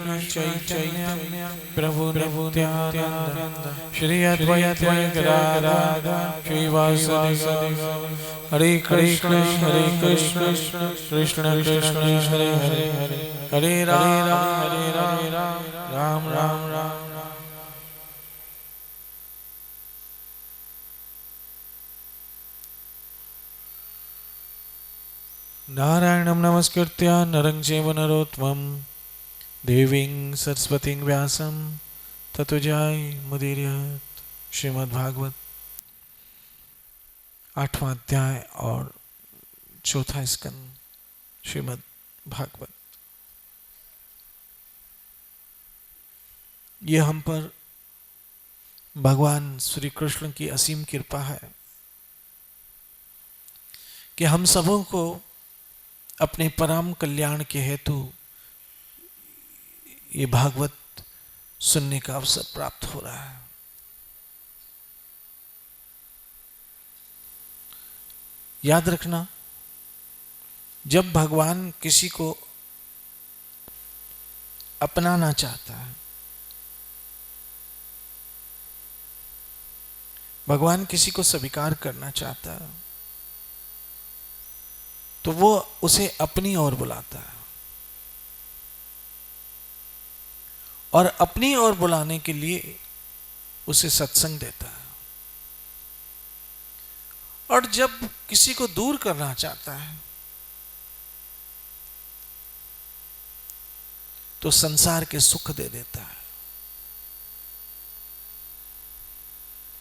कृष्ण चैतन्य प्रभु नित्यानंद श्री अद्वैत गदाधर श्रीवासुदेव हरे कृष्ण कृष्ण कृष्ण हरे हरे हरे राम राम राम। नारायणं नमस्कृत्य नरं चैव नरोत्तमं देवीं सरस्वतीं व्यासं ततो जयमुदीरयेत्। श्रीमद्भागवत 8वां अध्याय और 4था स्कंद श्रीमद् भागवत। ये हम पर भगवान श्री कृष्ण की असीम कृपा है कि हम सबों को अपने परम कल्याण के हेतु ये भागवत सुनने का अवसर प्राप्त हो रहा है। याद रखना, जब भगवान किसी को अपनाना चाहता है, भगवान किसी को स्वीकार करना चाहता है, तो वो उसे अपनी ओर बुलाता है। और अपनी ओर बुलाने के लिए उसे सत्संग देता है। और जब किसी को दूर करना चाहता है तो संसार के सुख दे देता है।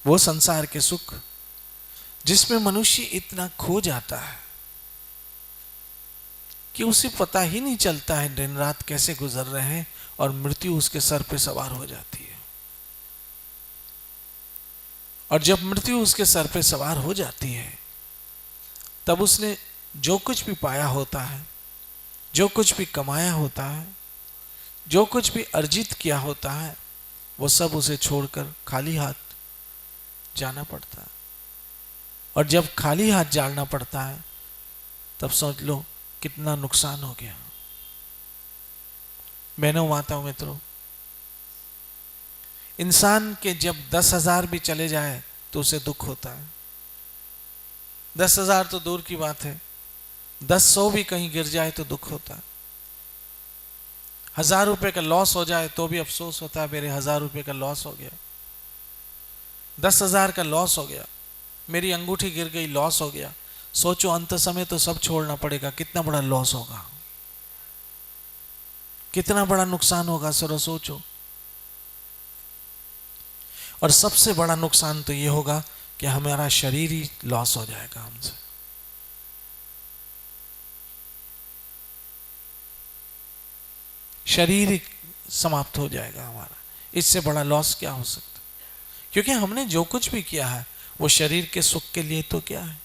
वो संसार के सुख जिसमें मनुष्य इतना खो जाता है कि उसे पता ही नहीं चलता है दिन रात कैसे गुजर रहे हैं, और मृत्यु उसके सर पे सवार हो जाती है। और जब मृत्यु उसके सर पे सवार हो जाती है, तब उसने जो कुछ भी पाया होता है, जो कुछ भी कमाया होता है, जो कुछ भी अर्जित किया होता है, वो सब उसे छोड़कर खाली हाथ जाना पड़ता है। और जब खाली हाथ जाना पड़ता है, तब सोच लो कितना नुकसान हो गया। बहनों, माताओं, मित्रों, इंसान के जब 10,000 भी चले जाए तो उसे दुख होता है। 10,000 तो दूर की बात है, 10,100 भी कहीं गिर जाए तो दुख होता है। 1,000 रुपए का लॉस हो जाए तो भी अफसोस होता है, मेरे 1,000 रुपए का लॉस हो गया। 10,000 का लॉस हो गया, मेरी अंगूठी गिर गई, लॉस हो गया। सोचो अंत समय तो सब छोड़ना पड़ेगा, कितना बड़ा लॉस होगा, कितना बड़ा नुकसान होगा, सरो सोचो। और सबसे बड़ा नुकसान तो ये होगा कि हमारा शरीर ही लॉस हो जाएगा हमसे। शरीर ही समाप्त हो जाएगा हमारा। इससे बड़ा लॉस क्या हो सकता? क्योंकि हमने जो कुछ भी किया है वो शरीर के सुख के लिए तो क्या है,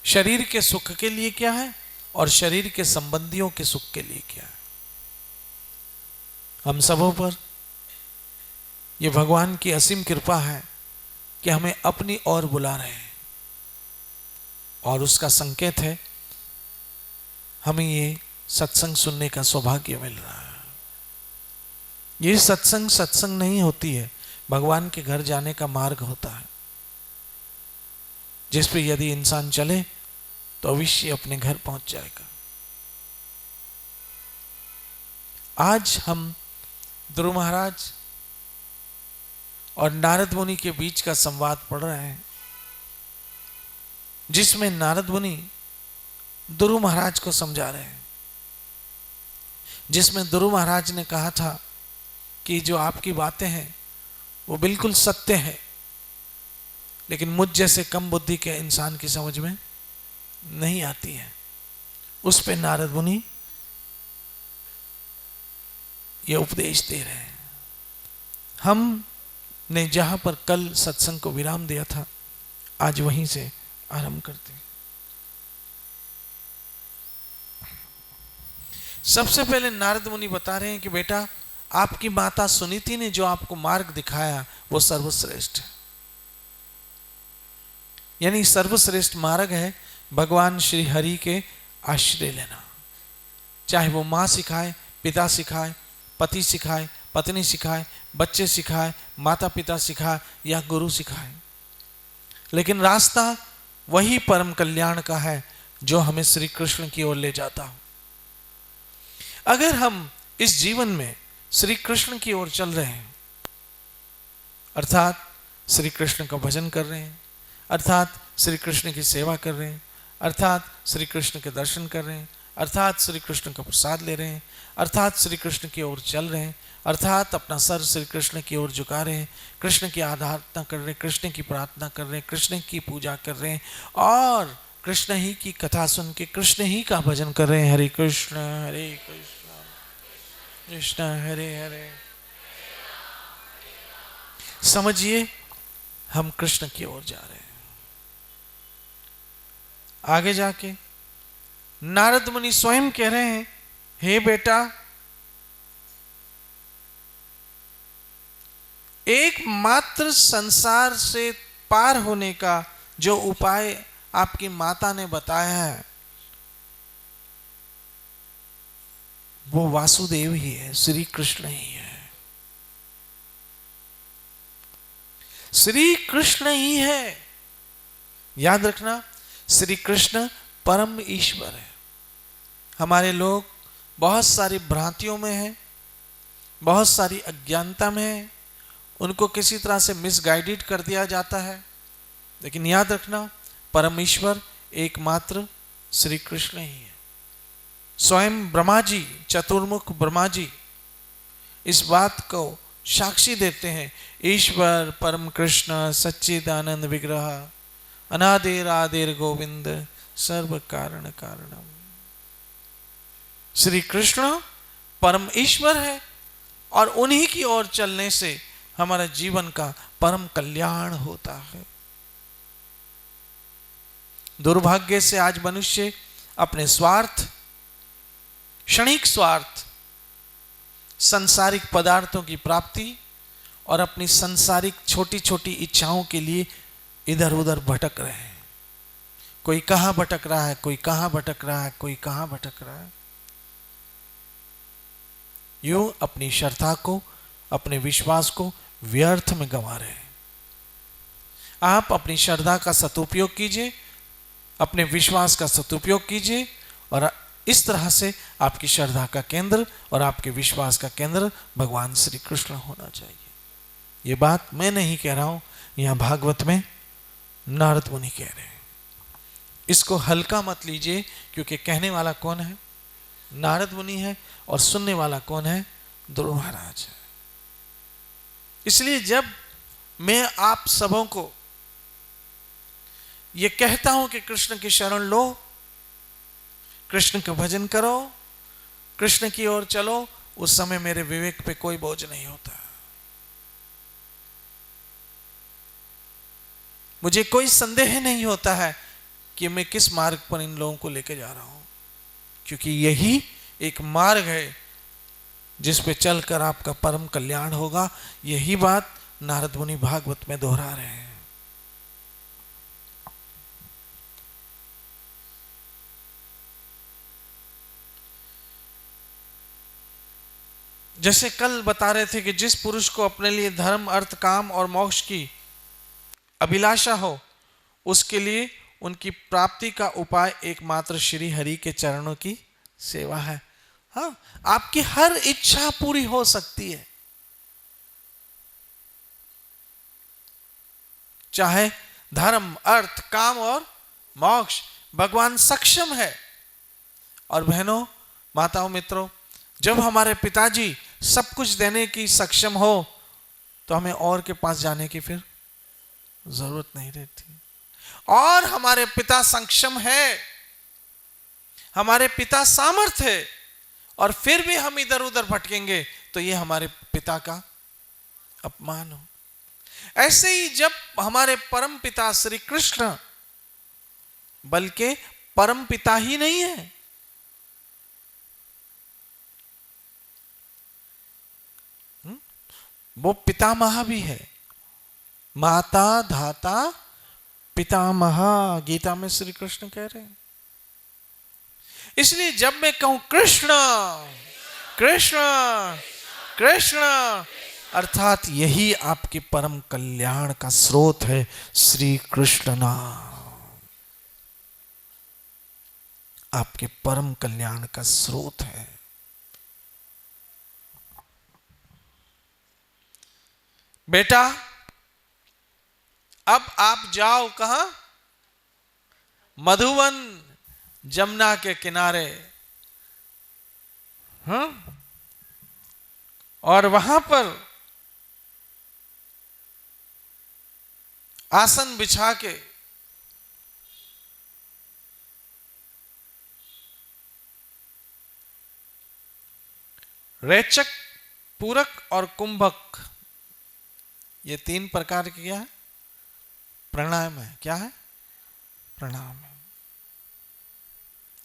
शरीर के सुख के लिए क्या है, और शरीर के संबंधियों के सुख के लिए क्या है। हम सबों पर यह भगवान की असीम कृपा है कि हमें अपनी ओर बुला रहे हैं, और उसका संकेत है हमें ये सत्संग सुनने का सौभाग्य मिल रहा है। ये सत्संग नहीं होती है, भगवान के घर जाने का मार्ग होता है, जिस पे यदि इंसान चले तो अवश्य अपने घर पहुंच जाएगा। आज हम ध्रुव महाराज और नारद मुनि के बीच का संवाद पढ़ रहे हैं, जिसमें नारद मुनि ध्रुव महाराज को समझा रहे हैं। जिसमें ध्रुव महाराज ने कहा था कि जो आपकी बातें हैं वो बिल्कुल सत्य है, लेकिन मुझ जैसे कम बुद्धि के इंसान की समझ में नहीं आती है। उस पे नारद मुनि ये उपदेश दे रहे हैं। हमने जहां पर कल सत्संग को विराम दिया था, आज वहीं से आरंभ करते हैं। सबसे पहले नारद मुनि बता रहे हैं कि बेटा, आपकी माता सुनीति ने जो आपको मार्ग दिखाया वो सर्वश्रेष्ठ है। यानी सर्वश्रेष्ठ मार्ग है भगवान श्री हरि के आश्रय लेना। चाहे वो माँ सिखाए, पिता सिखाए, पति सिखाए, पत्नी सिखाए, बच्चे सिखाए, माता पिता सिखाए या गुरु सिखाए, लेकिन रास्ता वही परम कल्याण का है जो हमें श्री कृष्ण की ओर ले जाता हो। अगर हम इस जीवन में श्री कृष्ण की ओर चल रहे हैं, अर्थात श्री कृष्ण का भजन कर रहे हैं, अर्थात श्री कृष्ण की सेवा कर रहे हैं, अर्थात श्री कृष्ण के दर्शन कर रहे हैं, अर्थात श्री कृष्ण का प्रसाद ले रहे हैं, अर्थात श्री कृष्ण की ओर चल रहे हैं, अर्थात अपना सर श्री कृष्ण की ओर झुका रहे हैं, कृष्ण की आराधना कर रहे हैं, कृष्ण की प्रार्थना कर रहे हैं, कृष्ण की पूजा कर रहे हैं और कृष्ण ही की कथा सुन के कृष्ण ही का भजन कर रहे हैं। हरे कृष्ण कृष्ण हरे हरे। समझिए हम कृष्ण की ओर जा रहे हैं। आगे जाके नारद मुनि स्वयं कह रहे हैं, हे बेटा, एकमात्र संसार से पार होने का जो उपाय आपकी माता ने बताया है वो वासुदेव ही है, श्री कृष्ण ही है, श्री कृष्ण ही है। याद रखना, श्री कृष्ण परम ईश्वर है। हमारे लोग बहुत सारी भ्रांतियों में हैं, बहुत सारी अज्ञानता में हैं, उनको किसी तरह से मिसगाइडेड कर दिया जाता है, लेकिन याद रखना परमेश्वर एकमात्र श्री कृष्ण ही है। स्वयं ब्रह्मा जी, चतुर्मुख ब्रह्मा जी इस बात को साक्षी देते हैं, ईश्वर परम कृष्ण सच्चिदानंद विग्रह अनादिर आदिर गोविंद सर्व कारण कारणम। श्री कृष्ण परम ईश्वर है और उन्हीं की ओर चलने से हमारा जीवन का परम कल्याण होता है। दुर्भाग्य से आज मनुष्य अपने स्वार्थ, क्षणिक स्वार्थ, सांसारिक पदार्थों की प्राप्ति और अपनी सांसारिक छोटी छोटी इच्छाओं के लिए इधर उधर भटक रहे हैं। कोई कहां भटक रहा है, कोई कहां भटक रहा है, कोई कहां भटक रहा है। यूं अपनी श्रद्धा को, अपने विश्वास को व्यर्थ में गंवा रहे हैं। आप अपनी श्रद्धा का सदुपयोग कीजिए, अपने विश्वास का सदुपयोग कीजिए और इस तरह से आपकी श्रद्धा का केंद्र और आपके विश्वास का केंद्र भगवान श्री कृष्ण होना चाहिए। ये बात मैं नहीं कह रहा हूं, यहां भागवत में नारद मुनि कह रहे हैं। इसको हल्का मत लीजिए, क्योंकि कहने वाला कौन है? नारद मुनि है और सुनने वाला कौन है? ध्रुव महाराज है। इसलिए जब मैं आप सबों को यह कहता हूं कि कृष्ण की शरण लो, कृष्ण का भजन करो, कृष्ण की ओर चलो, उस समय मेरे विवेक पे कोई बोझ नहीं होता। मुझे कोई संदेह नहीं होता है कि मैं किस मार्ग पर इन लोगों को लेकर जा रहा हूं, क्योंकि यही एक मार्ग है जिस पे चलकर आपका परम कल्याण होगा। यही बात नारद मुनि भागवत में दोहरा रहे हैं। जैसे कल बता रहे थे कि जिस पुरुष को अपने लिए धर्म, अर्थ, काम और मोक्ष की अभिलाषा हो, उसके लिए उनकी प्राप्ति का उपाय एकमात्र श्री हरि के चरणों की सेवा है। हाँ, आपकी हर इच्छा पूरी हो सकती है, चाहे धर्म, अर्थ, काम और मोक्ष। भगवान सक्षम है। और बहनों, माताओं, मित्रों, जब हमारे पिताजी सब कुछ देने की सक्षम हो तो हमें और के पास जाने की फिर जरूरत नहीं रहती। और हमारे पिता सक्षम है, हमारे पिता सामर्थ है, और फिर भी हम इधर उधर भटकेंगे तो ये हमारे पिता का अपमान हो। ऐसे ही जब हमारे परम पिता श्री कृष्ण, बल्कि परम पिता ही नहीं है, वो पितामह भी है। माता धाता पितामह, गीता में श्री कृष्ण कह रहे हैं। इसलिए जब मैं कहूं कृष्ण कृष्ण कृष्ण, अर्थात यही आपके परम कल्याण का स्रोत है, श्री कृष्ण नाम आपके परम कल्याण का स्रोत है। बेटा अब आप जाओ कहां? मधुवन, जमुना के किनारे। हाँ, और वहां पर आसन बिछा के रेचक, पूरक और कुंभक, ये तीन प्रकार के क्या है? प्राणायाम है। क्या है? प्रणाम है।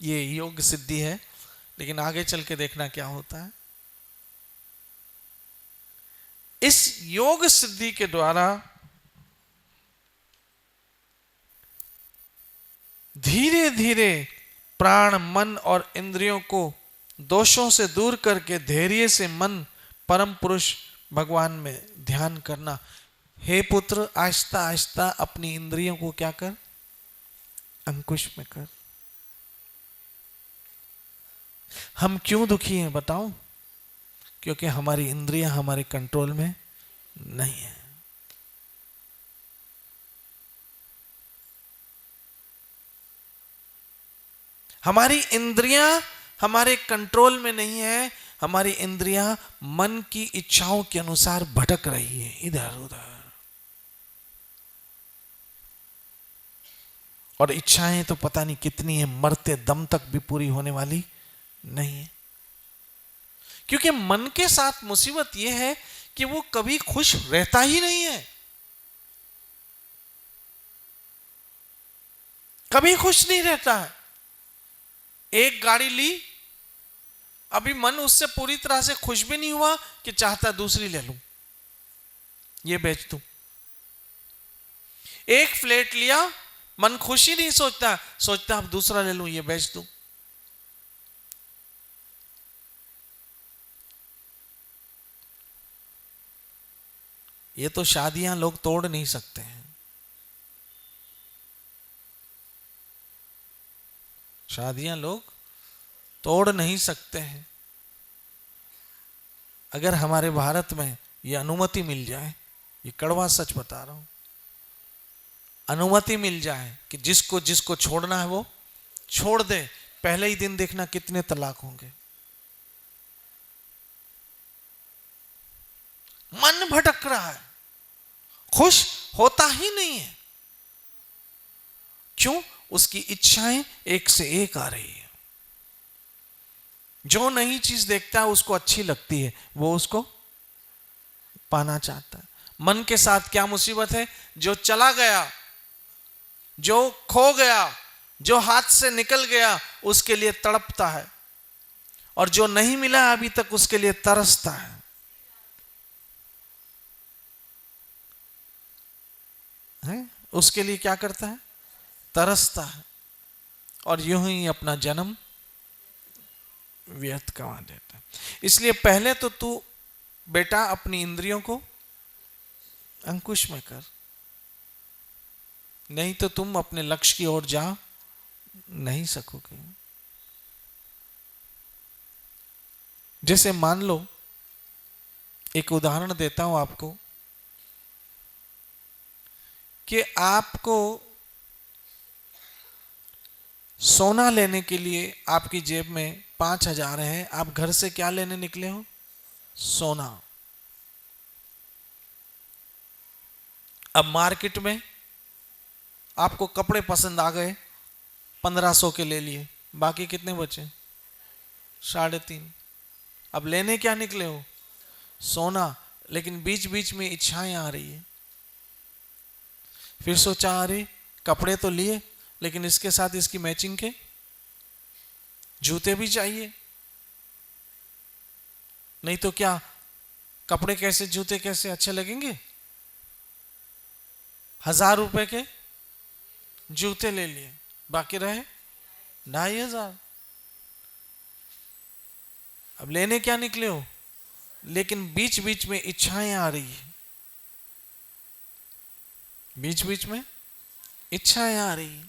ये योग सिद्धि है, लेकिन आगे चल के देखना क्या होता है। इस योग सिद्धि के द्वारा धीरे धीरे प्राण, मन और इंद्रियों को दोषों से दूर करके धैर्य से मन परम पुरुष भगवान में ध्यान करना। हे पुत्र, आहिस्ता आहिस्ता अपनी इंद्रियों को क्या कर? अंकुश में कर। हम क्यों दुखी हैं बताऊं? क्योंकि हमारी इंद्रियां हमारे कंट्रोल में नहीं है। हमारी इंद्रियां हमारे कंट्रोल में नहीं है। हमारी इंद्रियां मन की इच्छाओं के अनुसार भटक रही है इधर उधर, और इच्छाएं तो पता नहीं कितनी है, मरते दम तक भी पूरी होने वाली नहीं है। क्योंकि मन के साथ मुसीबत यह है कि वो कभी खुश रहता ही नहीं है, कभी खुश नहीं रहता है। एक गाड़ी ली, अभी मन उससे पूरी तरह से खुश भी नहीं हुआ कि चाहता दूसरी ले लूं, ये बेच दूं। एक फ्लैट लिया, मन खुश ही नहीं सोचता, सोचता अब दूसरा ले लूं, ये बेच दूं। ये तो शादियां लोग तोड़ नहीं सकते हैं। शादियां लोग तोड़ नहीं सकते हैं। अगर हमारे भारत में ये अनुमति मिल जाए, ये कड़वा सच बता रहा हूं, अनुमति मिल जाए कि जिसको जिसको छोड़ना है वो छोड़ दे, पहले ही दिन देखना कितने तलाक होंगे। मन भटक रहा है, खुश होता ही नहीं है। क्यों? उसकी इच्छाएं एक से एक आ रही है। जो नई चीज देखता है उसको अच्छी लगती है, वो उसको पाना चाहता है। मन के साथ क्या मुसीबत है? जो चला गया, जो खो गया, जो हाथ से निकल गया, उसके लिए तड़पता है, और जो नहीं मिला अभी तक उसके लिए तरसता है? उसके लिए क्या करता है? तरसता है, और यूं ही अपना जन्म व्यर्थ गंवा देता है। इसलिए पहले तो तू बेटा अपनी इंद्रियों को अंकुश में कर, नहीं तो तुम अपने लक्ष्य की ओर जा नहीं सकोगे। जैसे मान लो, एक उदाहरण देता हूं आपको, कि आपको सोना लेने के लिए आपकी जेब में 5,000 है, आप घर से क्या लेने निकले हो? सोना। अब मार्केट में आपको कपड़े पसंद आ गए, 1,500 के ले लिए, बाकी कितने बचे? 3.5। अब लेने क्या निकले हो? सोना। लेकिन बीच बीच में इच्छाएं आ रही है। फिर सोचा, अरे कपड़े तो लिए, लेकिन इसके साथ इसकी मैचिंग के जूते भी चाहिए, नहीं तो क्या कपड़े कैसे जूते कैसे अच्छे लगेंगे? 1,000 रुपए के जूते ले लिए, बाकी रहे 2,500। अब लेने क्या निकले हो, लेकिन बीच बीच में इच्छाएं आ रही है, बीच बीच में इच्छाएं आ रही।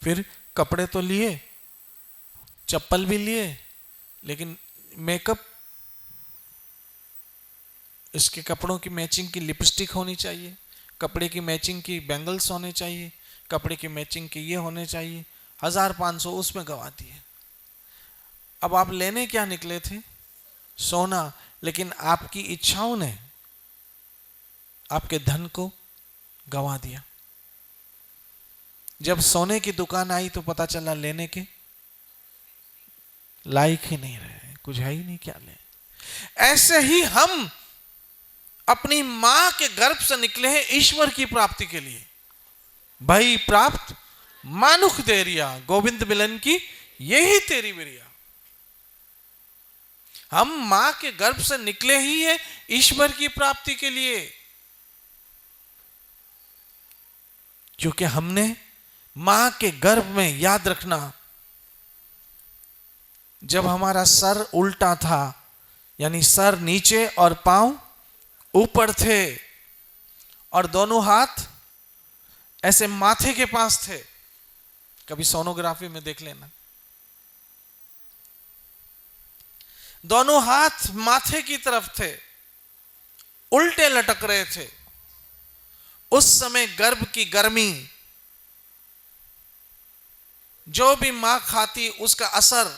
फिर कपड़े तो लिए, चप्पल भी लिए, लेकिन मेकअप, इसके कपड़ों की मैचिंग की लिपस्टिक होनी चाहिए, कपड़े की मैचिंग की बैंगल्स होने चाहिए, कपड़े की मैचिंग के ये होने चाहिए, 1500 उसमें गवा दिए। अब आप लेने क्या निकले थे, सोना, लेकिन आपकी इच्छाओं ने आपके धन को गवा दिया। जब सोने की दुकान आई तो पता चला लेने के लायक ही नहीं रहे, कुछ है ही नहीं, क्या ले। ऐसे ही हम अपनी मां के गर्भ से निकले हैं ईश्वर की प्राप्ति के लिए। भई प्राप्त मानुख देरिया, गोविंद मिलन की यही तेरी बिरिया। हम मां के गर्भ से निकले ही है ईश्वर की प्राप्ति के लिए, क्योंकि हमने मां के गर्भ में, याद रखना, जब हमारा सर उल्टा था, यानी सर नीचे और पांव ऊपर थे, और दोनों हाथ ऐसे माथे के पास थे, कभी सोनोग्राफी में देख लेना, दोनों हाथ माथे की तरफ थे, उल्टे लटक रहे थे। उस समय गर्भ की गर्मी, जो भी मां खाती उसका असर,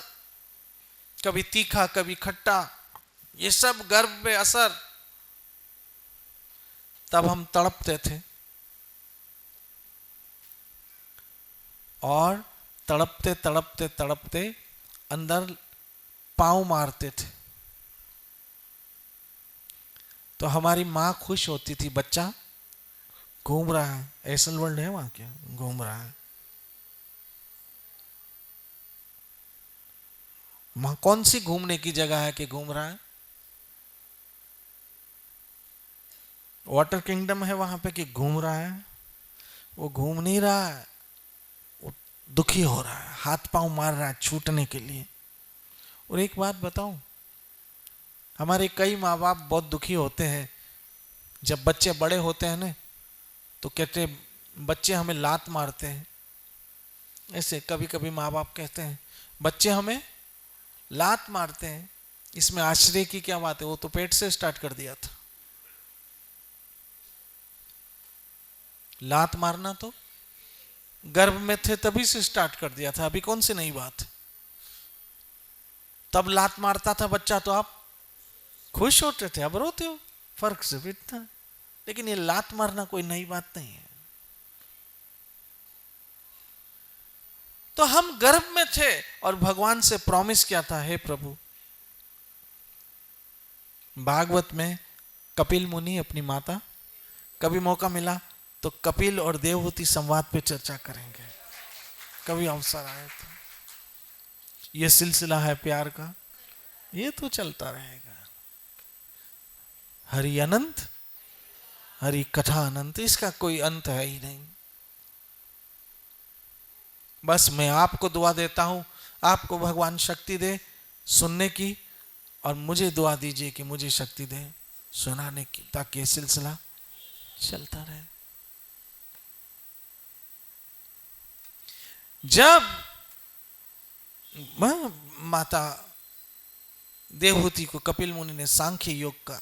कभी तीखा कभी खट्टा, ये सब गर्भ पे असर, तब हम तड़पते थे, और तड़पते तड़पते तड़पते अंदर पांव मारते थे। तो हमारी मां खुश होती थी, बच्चा घूम रहा है, एसल वर्ल्ड है वहां, क्या घूम रहा है। वहां कौन सी घूमने की जगह है कि घूम रहा है? वाटर किंगडम है वहां पे कि घूम रहा है? वो घूम नहीं रहा है, वो दुखी हो रहा है, हाथ पांव मार रहा है छूटने के लिए। और एक बात बताऊं, हमारे कई माँ बाप बहुत दुखी होते हैं जब बच्चे बड़े होते हैं ना, तो कहते बच्चे हमें लात मारते हैं। ऐसे कभी कभी माँ बाप कहते हैं बच्चे हमें लात मारते हैं। इसमें आश्चर्य की क्या बात है, वो तो पेट से स्टार्ट कर दिया था। लात मारना तो गर्भ में थे तभी से स्टार्ट कर दिया था, अभी कौन सी नई बात। तब लात मारता था बच्चा तो आप खुश होते थे, अब रोते हो, फर्क सिर्फ इतना। लेकिन ये लात मारना कोई नई बात नहीं है। तो हम गर्भ में थे और भगवान से प्रॉमिस क्या था, हे प्रभु। भागवत में कपिल मुनि अपनी माता, कभी मौका मिला तो कपिल और देवहूति संवाद पे चर्चा करेंगे, कभी अवसर आए तो। ये सिलसिला है प्यार का, ये तो चलता रहेगा। हरि अनंत, हरि कथा अनंत, इसका कोई अंत है ही नहीं। बस मैं आपको दुआ देता हूं, आपको भगवान शक्ति दे सुनने की, और मुझे दुआ दीजिए कि मुझे शक्ति दे सुनाने की, ताकि ये सिलसिला चलता रहे। जब माता देवहूति को कपिल मुनि ने सांख्य योग का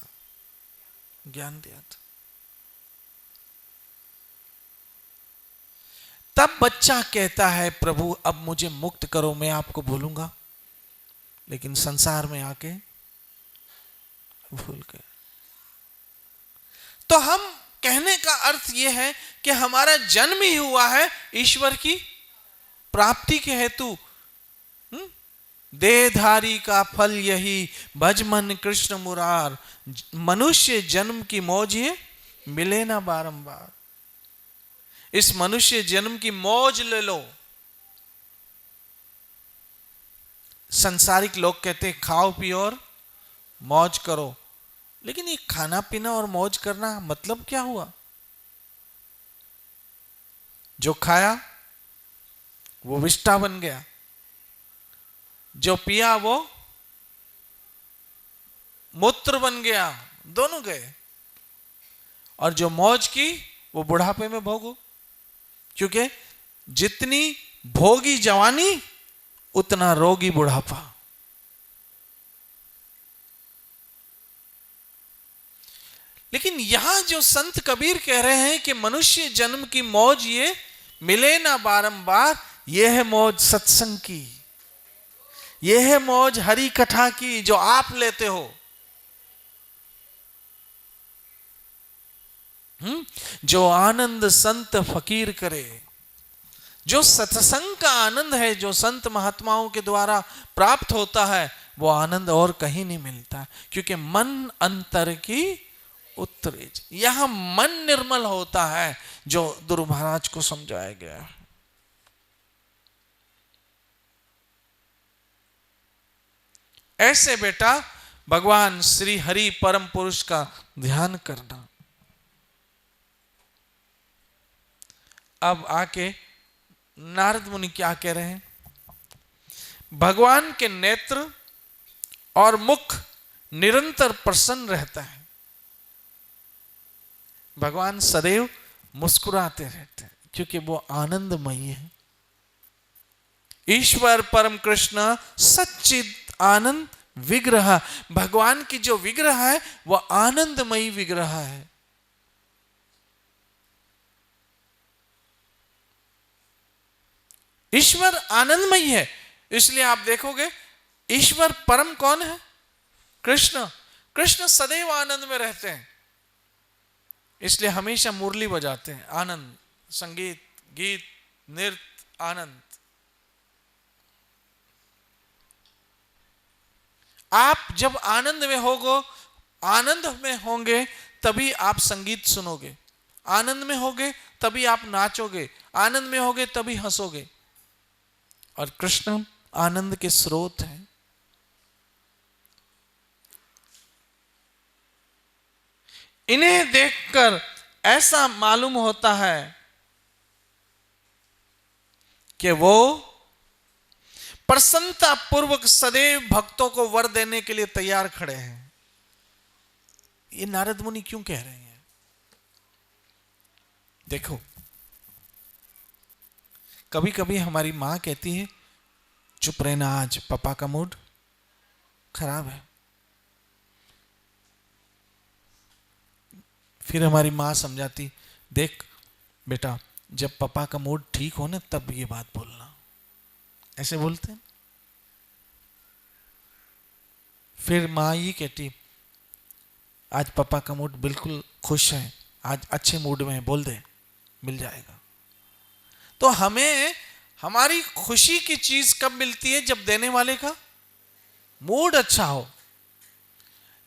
ज्ञान दिया था, तब बच्चा कहता है प्रभु अब मुझे मुक्त करो, मैं आपको भूलूंगा। लेकिन संसार में आके भूल गए। तो हम कहने का अर्थ यह है कि हमारा जन्म ही हुआ है ईश्वर की प्राप्ति के हेतु। देहधारी का फल यही, भज मन कृष्ण मुरार, मनुष्य जन्म की मौज ये मिले ना बारंबार। इस मनुष्य जन्म की मौज ले लो। संसारिक लोग कहते हैं खाओ पियो और मौज करो, लेकिन ये खाना पीना और मौज करना मतलब क्या हुआ? जो खाया वो विष्ठा बन गया, जो पिया वो मूत्र बन गया, दोनों गए। और जो मौज की वो बुढ़ापे में भोगो, क्योंकि जितनी भोगी जवानी उतना रोगी बुढ़ापा। लेकिन यहां जो संत कबीर कह रहे हैं कि मनुष्य जन्म की मौज ये मिले ना बारंबार, यह है मौज सत्संग की, यह है मौज हरि कथा की जो आप लेते हो। जो आनंद संत फकीर करे, जो सत्संग का आनंद है, जो संत महात्माओं के द्वारा प्राप्त होता है, वो आनंद और कहीं नहीं मिलता, क्योंकि मन अंतर की उत्तरेज, यहां मन निर्मल होता है, जो गुरु महाराज को समझाया गया। ऐसे बेटा भगवान श्री हरि परम पुरुष का ध्यान करना। अब आके नारद मुनि क्या कह रहे हैं? भगवान के नेत्र और मुख निरंतर प्रसन्न रहता है। भगवान सदैव मुस्कुराते रहते हैं, क्योंकि वो आनंदमयी है। ईश्वर परम कृष्ण सच्चिद आनंद विग्रह, भगवान की जो विग्रह है वो आनंदमयी विग्रह है। ईश्वर आनंदमयी है, इसलिए आप देखोगे ईश्वर परम कौन है? कृष्ण। कृष्ण सदैव आनंद में रहते हैं, इसलिए हमेशा मुरली बजाते हैं। आनंद, संगीत, गीत, नृत्य, आनंद। आप जब आनंद में होगो, आनंद में होंगे तभी आप संगीत सुनोगे, आनंद में होगे तभी आप नाचोगे, आनंद में होगे तभी हंसोगे। और कृष्ण आनंद के स्रोत हैं। इन्हें देखकर ऐसा मालूम होता है कि वो प्रसन्नता पूर्वक सदैव भक्तों को वर देने के लिए तैयार खड़े हैं। ये नारद मुनि क्यों कह रहे हैं? देखो, कभी कभी हमारी मां कहती है चुप रहना, आज पापा का मूड खराब है। फिर हमारी मां समझाती, देख बेटा, जब पापा का मूड ठीक हो ना तब ये बात बोलना। ऐसे बोलते हैं। फिर मां ये कहती, आज पापा का मूड बिल्कुल खुश है, आज अच्छे मूड में है, बोल दे, मिल जाएगा। तो हमें हमारी खुशी की चीज कब मिलती है? जब देने वाले का मूड अच्छा हो।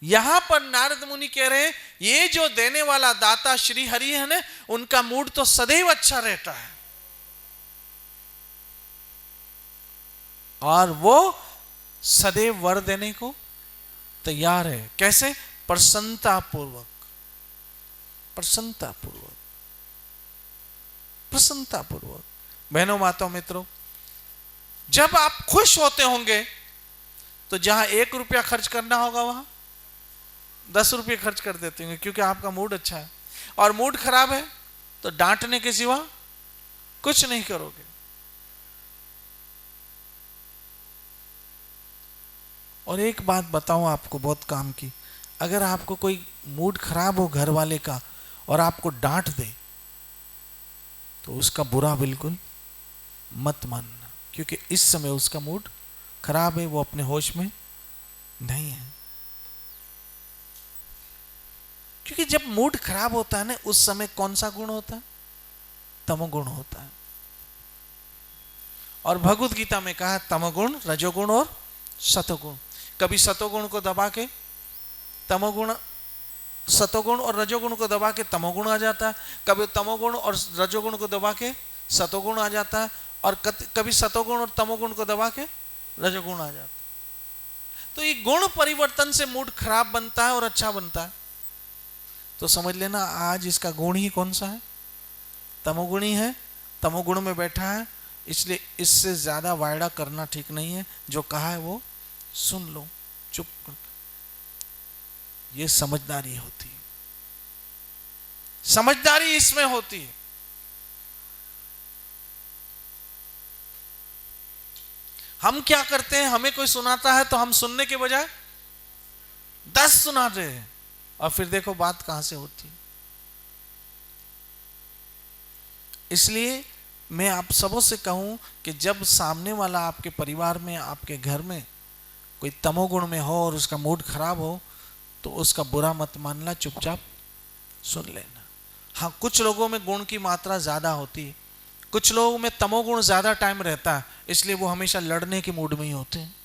यहां पर नारद मुनि कह रहे हैं, ये जो देने वाला दाता श्री हरि है ना, उनका मूड तो सदैव अच्छा रहता है, और वो सदैव वर देने को तैयार है। कैसे? प्रसन्नता पूर्वक, प्रसन्नता पूर्वक, प्रसन्नता पूर्वक। बहनों, माताओं, मित्रों, जब आप खुश होते होंगे तो जहां 1 रुपया खर्च करना होगा वहां 10 रुपये खर्च कर देते होंगे, क्योंकि आपका मूड अच्छा है। और मूड खराब है तो डांटने के सिवा कुछ नहीं करोगे। और एक बात बताऊं आपको, बहुत काम की, अगर आपको कोई मूड खराब हो घर वाले का और आपको डांट दे तो उसका बुरा बिल्कुल मत मानना, क्योंकि इस समय उसका मूड खराब है, वो अपने होश में नहीं है। क्योंकि जब मूड खराब होता है ना, उस समय कौन सा गुण होता है? तमोगुण होता है। और भगवत गीता में कहा तमोगुण, रजोगुण और सतोगुण। कभी सतोगुण को दबा के तमोगुण, सतोगुण और रजोगुण को दबा के तमोगुण आ जाता है, कभी तमोगुण और रजोगुण को दबा के सतोगुण आ जाता है, और कभी सतोगुण और तमोगुण को दबा के रजोगुण आ जाता है। तो ये गुण परिवर्तन से मूड खराब बनता है और अच्छा बनता है। तो समझ लेना, आज इसका गुण ही कौन सा है? तमोगुणी है, तमोगुण में बैठा है, इसलिए इससे ज्यादा वायड़ा करना ठीक नहीं है। जो कहा है वो सुन लो, चुप कर। ये समझदारी होती है, समझदारी इसमें होती है। हम क्या करते हैं, हमें कोई सुनाता है तो हम सुनने के बजाय 10 सुनाते हैं, और फिर देखो बात कहां से होती है। इसलिए मैं आप सबों से कहूं कि जब सामने वाला आपके परिवार में, आपके घर में कोई तमोगुण में हो और उसका मूड खराब हो, तो उसका बुरा मत मानना, चुपचाप सुन लेना। हाँ, कुछ लोगों में गुण की मात्रा ज्यादा होती है, कुछ लोगों में तमोगुण ज्यादा टाइम रहता है, इसलिए वो हमेशा लड़ने के मूड में ही होते हैं।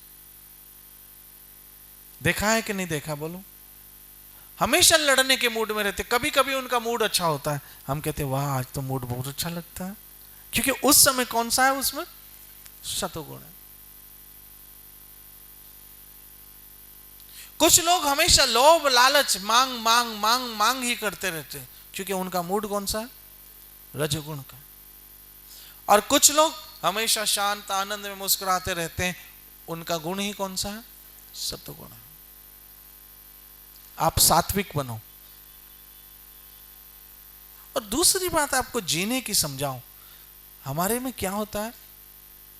देखा है कि नहीं देखा, बोलो? हमेशा लड़ने के मूड में रहते। कभी कभी उनका मूड अच्छा होता है, हम कहते वाह आज तो मूड बहुत अच्छा लगता है, क्योंकि उस समय कौन सा है, उसमें शतुगुण है। कुछ लोग हमेशा लोभ लालच, मांग मांग मांग मांग ही करते रहते हैं, क्योंकि उनका मूड कौन सा है, रजोगुण का। और कुछ लोग हमेशा शांत आनंद में मुस्कुराते रहते हैं, उनका गुण ही कौन सा है, सत्वगुण है। आप सात्विक बनो। और दूसरी बात आपको जीने की समझाऊं, हमारे में क्या होता है,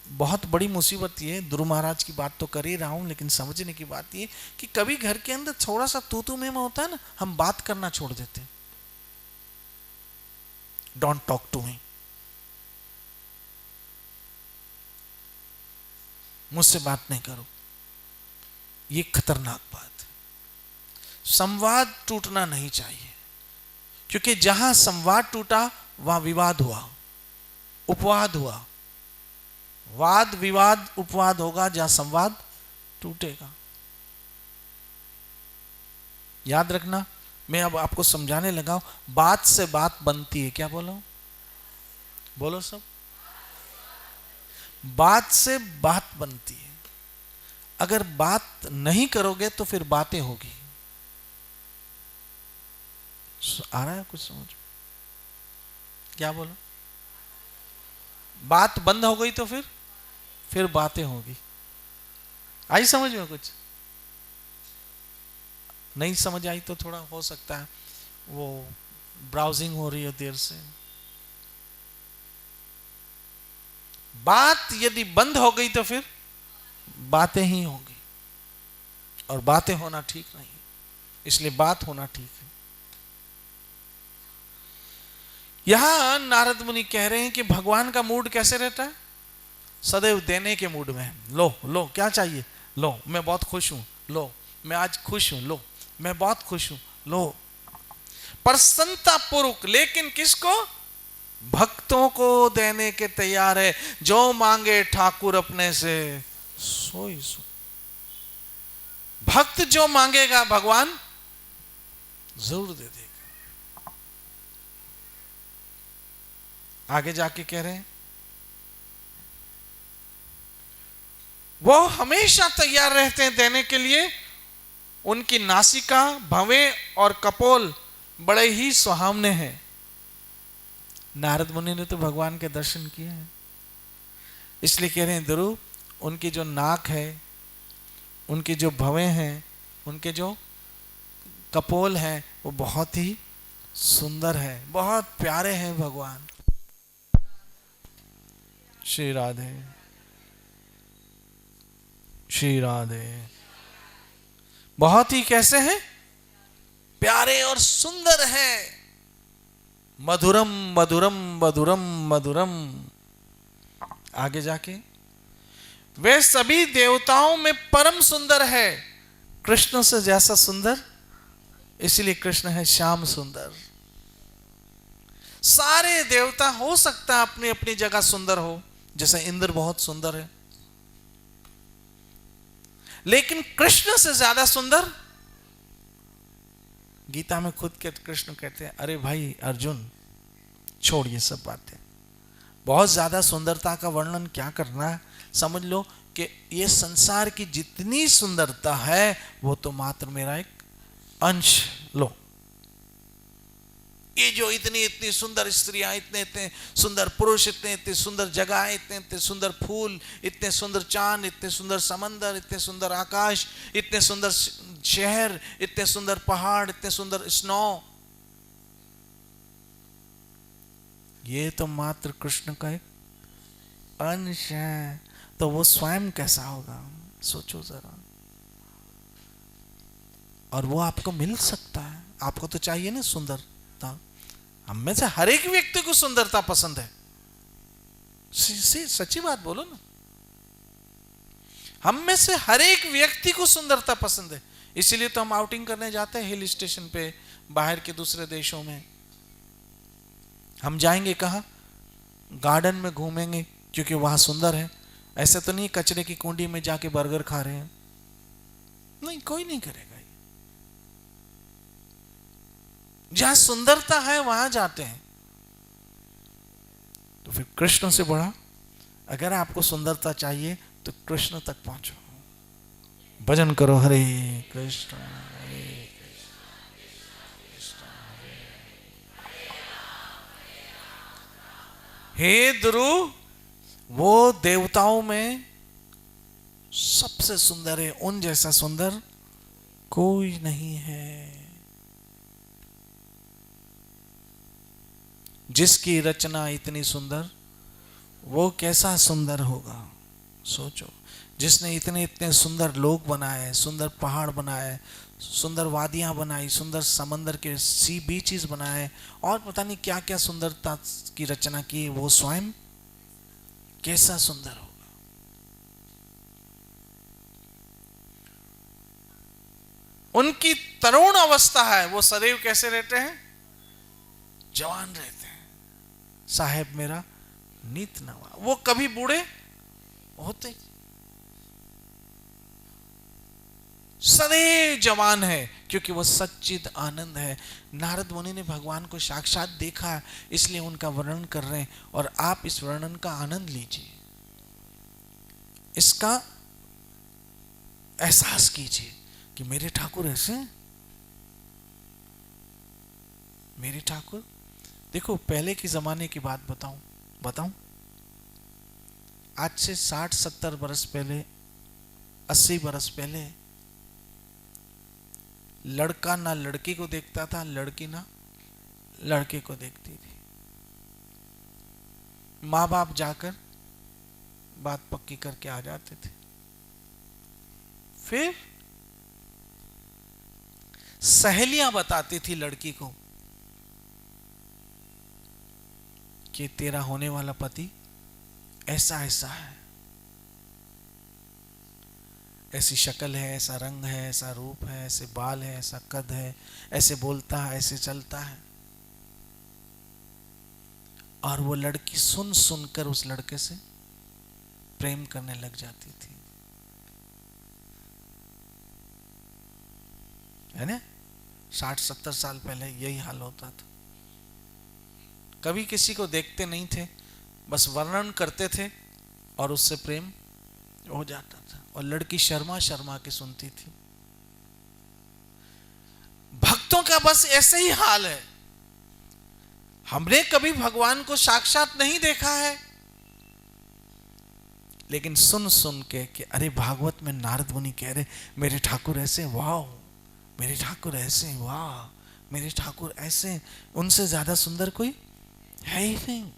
बहुत बड़ी मुसीबत ये, ध्रुव महाराज की बात तो कर ही रहा हूं, लेकिन समझने की बात ये कि कभी घर के अंदर थोड़ा सा तू तू में होता है ना, हम बात करना छोड़ देते। डोंट टॉक टू मी, मुझसे बात नहीं करो, ये खतरनाक बात है। संवाद टूटना नहीं चाहिए, क्योंकि जहां संवाद टूटा वहां विवाद हुआ, उपवाद हुआ। वाद विवाद उपवाद होगा जहां संवाद टूटेगा। याद रखना, मैं अब आपको समझाने लगा हूं, बात से बात बनती है। क्या बोलो, बोलो सब, बात से बात बनती है। अगर बात नहीं करोगे तो फिर बातें होगी। आ रहा है कुछ समझ? क्या बोलो? बात बंद हो गई तो फिर बातें होगी। आई समझ में? कुछ नहीं समझ आई तो थोड़ा हो सकता है वो ब्राउजिंग हो रही है देर से। बात यदि बंद हो गई तो फिर बातें ही होंगी, और बातें होना ठीक नहीं, इसलिए बात होना ठीक है। यहां नारद मुनि कह रहे हैं कि भगवान का मूड कैसे रहता है, सदैव देने के मूड में है। लो लो क्या चाहिए, लो मैं बहुत खुश हूं, लो मैं आज खुश हूं, लो मैं बहुत खुश हूं, लो। प्रसन्नता पूर्वक, लेकिन किसको, भक्तों को देने के तैयार है। जो मांगे ठाकुर अपने से सोई सो। भक्त जो मांगेगा भगवान जरूर दे देगा। आगे जाके कह रहे हैं वो हमेशा तैयार रहते हैं देने के लिए। उनकी नासिका, भवें और कपोल बड़े ही सुहावने हैं। नारद मुनि ने तो भगवान के दर्शन किए हैं, इसलिए कह रहे हैं ध्रुव, उनकी जो नाक है, उनकी जो भवें हैं, उनके जो कपोल हैं, वो बहुत ही सुंदर है, बहुत प्यारे हैं भगवान। श्री राधे, श्री राधे। बहुत ही कैसे हैं, प्यारे और सुंदर हैं। मधुरम मधुरम मधुरम मधुरम। आगे जाके वे सभी देवताओं में परम सुंदर है, कृष्ण से जैसा सुंदर, इसलिए कृष्ण है श्याम सुंदर। सारे देवता हो सकता है अपनी अपनी जगह सुंदर हो, जैसे इंद्र बहुत सुंदर है, लेकिन कृष्ण से ज्यादा सुंदर, गीता में खुद के कृष्ण कहते हैं, अरे भाई अर्जुन छोड़ ये सब बातें, बहुत ज्यादा सुंदरता का वर्णन क्या करना है, समझ लो कि ये संसार की जितनी सुंदरता है वो तो मात्र मेरा एक अंश। लो ये जो इतनी इतनी सुंदर स्त्रियां, इतने इतने सुंदर पुरुष, इतने इतने सुंदर जगह, इतने इतने सुंदर फूल, इतने सुंदर चांद, इतने सुंदर समंदर, इतने सुंदर आकाश, इतने सुंदर शहर, इतने सुंदर पहाड़, इतने सुंदर स्नो, ये तो मात्र कृष्ण का एक अंश है। तो वो स्वयं कैसा होगा, सोचो जरा। और वो आपको मिल सकता है। आपको तो चाहिए ना सुंदरता। हम में से हर एक व्यक्ति को सुंदरता पसंद है। सच्ची बात बोलो ना, हम में से हर एक व्यक्ति को सुंदरता पसंद है। इसीलिए तो हम आउटिंग करने जाते हैं हिल स्टेशन पे, बाहर के दूसरे देशों में। हम जाएंगे कहाँ? गार्डन में घूमेंगे क्योंकि वहां सुंदर है। ऐसे तो नहीं कचरे की कुंडी में जाके बर्गर खा रहे हैं, नहीं, कोई नहीं करेगा। जहां सुंदरता है वहां जाते हैं। तो फिर कृष्ण से बड़ा अगर आपको सुंदरता चाहिए तो कृष्ण तक पहुंचो, भजन करो, हरे कृष्ण हरे कृष्ण हे ध्रुव, वो देवताओं में सबसे सुंदर है, उन जैसा सुंदर कोई नहीं है। जिसकी रचना इतनी सुंदर, वो कैसा सुंदर होगा, सोचो। जिसने इतने इतने सुंदर लोग बनाए, सुंदर पहाड़ बनाए, सुंदर वादियां बनाई, सुंदर समंदर के सी बीचेस बनाए, और पता नहीं क्या क्या सुंदरता की रचना की, वो स्वयं कैसा सुंदर होगा। उनकी तरुण अवस्था है, वो सदैव कैसे रहते हैं? जवान रहते हैं। साहेब मेरा नीत नवा, वो कभी बूढ़े होते, सदैव जवान है, क्योंकि वो सच्चिद आनंद है। नारद मुनि ने भगवान को साक्षात देखा, इसलिए उनका वर्णन कर रहे हैं। और आप इस वर्णन का आनंद लीजिए, इसका एहसास कीजिए कि मेरे ठाकुर ऐसे, मेरे ठाकुर। देखो, पहले के जमाने की बात बताऊं, आज से 60-70 बरस पहले, 80 बरस पहले, लड़का ना लड़की को देखता था, लड़की ना लड़के को देखती थी। माँ बाप जाकर बात पक्की करके आ जाते थे। फिर सहेलियां बताती थी लड़की को कि तेरा होने वाला पति ऐसा ऐसा है, ऐसी शक्ल है, ऐसा रंग है, ऐसा रूप है, ऐसे बाल है, ऐसा कद है, ऐसे बोलता है, ऐसे चलता है। और वो लड़की सुन सुनकर उस लड़के से प्रेम करने लग जाती थी, है ना? 60-70 साल पहले यही हाल होता था। कभी किसी को देखते नहीं थे, बस वर्णन करते थे और उससे प्रेम हो जाता था। और लड़की शर्मा शर्मा के सुनती थी। भक्तों का बस ऐसे ही हाल है। हमने कभी भगवान को साक्षात नहीं देखा है, लेकिन सुन सुन के कि अरे भागवत में नारद मुनि कह रहे मेरे ठाकुर ऐसे, वाह, मेरे ठाकुर ऐसे, वाह, मेरे ठाकुर ऐसे, उनसे ज्यादा सुंदर कोई है ही नहीं।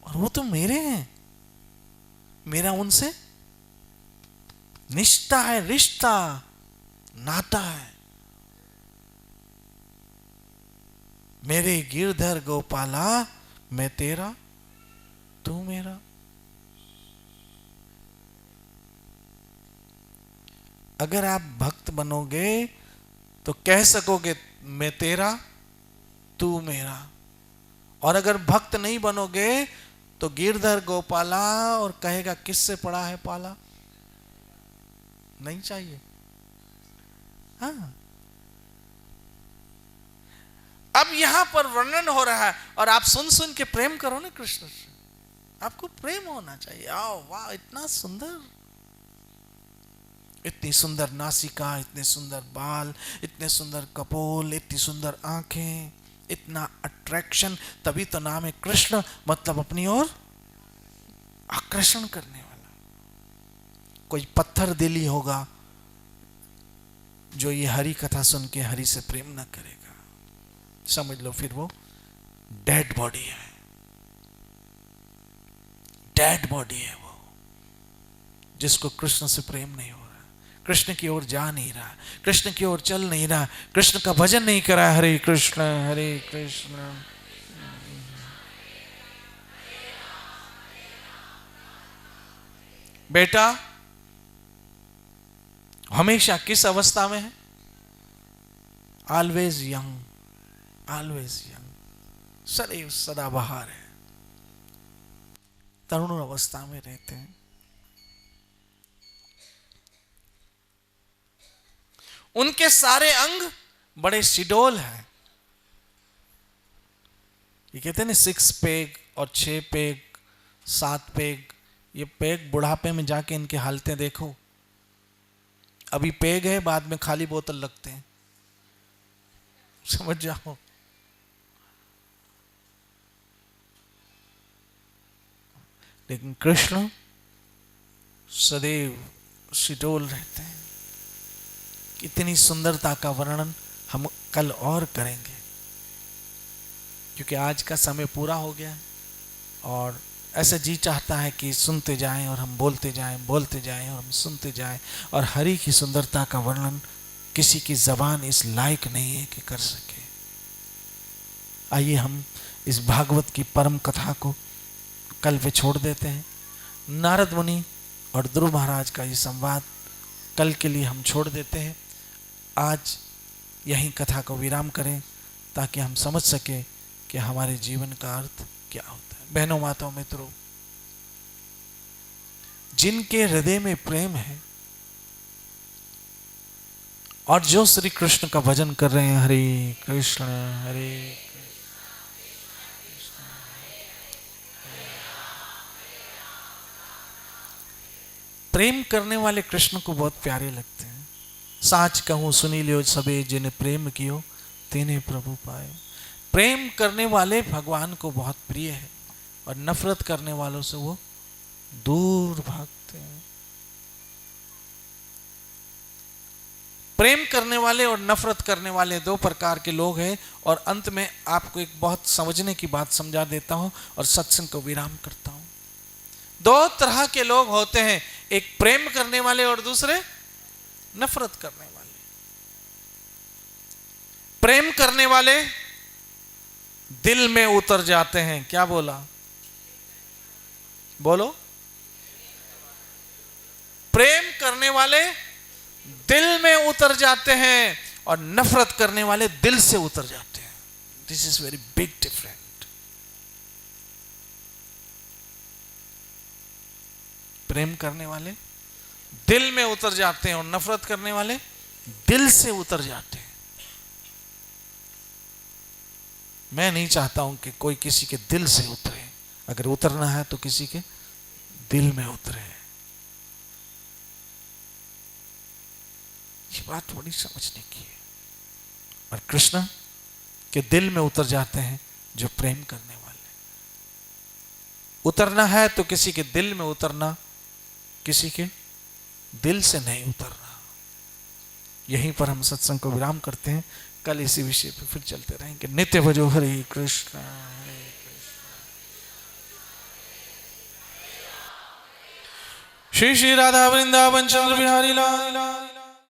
और वो तो मेरे हैं, मेरा उनसे निष्ठा है, रिश्ता, नाता है। मेरे गिरधर गोपाला, मैं तेरा तू मेरा। अगर आप भक्त बनोगे तो कह सकोगे मैं तेरा तू मेरा। और अगर भक्त नहीं बनोगे तो गिरधर गोपाला और कहेगा किससे पड़ा है पाला। नहीं चाहिए। हाँ, अब यहां पर वर्णन हो रहा है और आप सुन सुन के प्रेम करो ना कृष्ण से। आपको प्रेम होना चाहिए। आओ, वाह, इतना सुंदर, इतनी सुंदर नासिका, इतने सुंदर बाल, इतने सुंदर कपोल, इतनी सुंदर आंखें, इतना अट्रैक्शन, तभी तो नाम है कृष्ण, मतलब अपनी ओर आकर्षण करने वाला। कोई पत्थर दिली होगा जो ये हरि कथा सुन के हरि से प्रेम ना करेगा, समझ लो फिर वो डेड बॉडी है, डेड बॉडी है वो, जिसको कृष्ण से प्रेम नहीं हो रहा, कृष्ण की ओर जा नहीं रहा, कृष्ण की ओर चल नहीं रहा, कृष्ण का भजन नहीं करा, हरे कृष्ण हरे कृष्ण। बेटा हमेशा किस अवस्था में है? ऑलवेज यंग, ऑलवेज यंग, सदैव सदाबहार है, तरुण अवस्था में रहते हैं। उनके सारे अंग बड़े शिडोल हैं। ये कहते हैं ना 6 पेग और 6 पेग 7 पेग, ये पेग बुढ़ापे में जाके इनके हालतें देखो। अभी पेग है, बाद में खाली बोतल लगते हैं, समझ जाओ। लेकिन कृष्ण सदैव शिडोल रहते हैं। कितनी सुंदरता का वर्णन हम कल और करेंगे, क्योंकि आज का समय पूरा हो गया है और ऐसा जी चाहता है कि सुनते जाएं और हम बोलते जाएं, बोलते जाएं और हम सुनते जाएं, और हरि की सुंदरता का वर्णन किसी की जबान इस लायक नहीं है कि कर सके। आइए हम इस भागवत की परम कथा को कल पे छोड़ देते हैं। नारद मुनि और ध्रुव महाराज का ये संवाद कल के लिए हम छोड़ देते हैं। आज यहीं कथा को विराम करें ताकि हम समझ सके कि हमारे जीवन का अर्थ क्या होता है। बहनों, माताओं, मित्रों, जिनके हृदय में प्रेम है और जो श्री कृष्ण का भजन कर रहे हैं, हरे कृष्ण हरे कृष्ण, प्रेम करने वाले कृष्ण को बहुत प्यारे लगते हैं। साच कहूं सुनी लियो सबे, जिन्हें प्रेम कियो तेने प्रभु पाए। प्रेम करने वाले भगवान को बहुत प्रिय है और नफरत करने वालों से वो दूर भागते हैं। प्रेम करने वाले और नफरत करने वाले 2 प्रकार के लोग हैं। और अंत में आपको एक बहुत समझने की बात समझा देता हूं और सत्संग को विराम करता हूं। 2 तरह के लोग होते हैं, एक प्रेम करने वाले और दूसरे नफरत करने वाले। प्रेम करने वाले दिल में उतर जाते हैं। क्या बोला? बोलो। प्रेम करने वाले दिल में उतर जाते हैं और नफरत करने वाले दिल से उतर जाते हैं। This is very big different. प्रेम करने वाले दिल में उतर जाते हैं और नफरत करने वाले दिल से उतर जाते हैं। मैं नहीं चाहता हूं कि कोई किसी के दिल से उतरे। अगर उतरना है तो किसी के दिल में उतरे। ये बात बड़ी समझने की है। और कृष्ण के दिल में उतर जाते हैं जो प्रेम करने वाले। उतरना है तो किसी के दिल में उतरना, किसी के दिल से नहीं उतरना। यहीं पर हम सत्संग को विराम करते हैं। कल इसी विषय पर फिर चलते रहेंगे। नित्य भजो हरे कृष्ण हरे कृष्ण। श्री श्री राधा वृंदावन चंद्र बिहारी लाल।